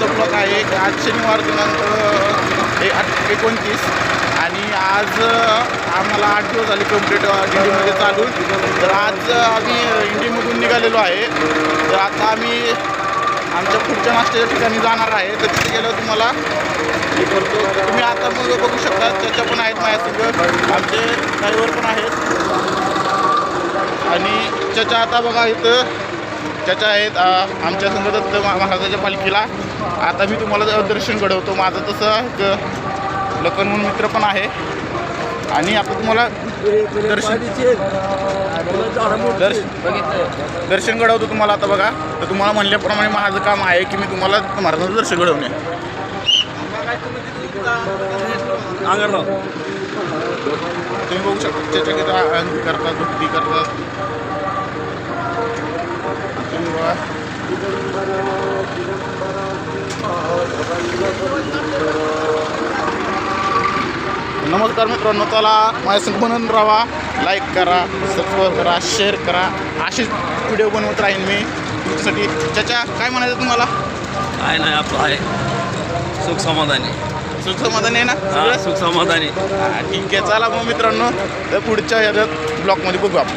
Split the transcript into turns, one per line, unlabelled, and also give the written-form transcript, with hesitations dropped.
आजचा ब्लॉग आहे. आज शनिवार दिनांक 29 आणि आज आम्हाला 8 दिवस झाले कंप्लीट दिल्लीमध्ये चालून. तर आज आम्ही इंडिमधून निघालेलो आहे. तर आता आम्ही आमच्या पुढच्या नाश्त्याच्या ठिकाणी जाणार आहे. तर तिथे गेल्यावर तुम्हाला हे करतो. तुम्ही आता मग बघू शकता त्याच्या पण आहेत माझ्यासंग, आमचे ड्रायव्हर पण आहेत. आणि त्याच्या आता बघा इथं त्याच्या आहेत आमच्या संघ दत्त महाराजाच्या पालखीला. आता मी तुम्हाला दर्शन घडवतो. माझं तसं लखन म्हणून मित्र पण आहे. आणि आता तुम्हाला दर्शन घडवतो तुम्हाला. आता बघा, तर तुम्हाला म्हणल्याप्रमाणे माझं काम आहे की मी तुम्हाला महाराजांचं दर्शन घडवणे. तुम्ही बघू शकता त्याच्या किती अंगी करतात, भक्ती करतात. नमस्कार मित्रांनो, चला माझ्या बनवून राहा, लाईक करा, सबस्क्राईब करा, शेअर करा. अशीच व्हिडिओ बनवत राहीन मी तुमच्यासाठी. त्याच्या काय म्हणायचं तुम्हाला?
काय नाही, आपलं आहे सुख समाधानी.
सुख समाधानी आहे ना?
सुख समाधानी.
ठीक आहे, चला मग मित्रांनो, तर पुढच्या ह्याच्यात ब्लॉगमध्ये बघू आपण.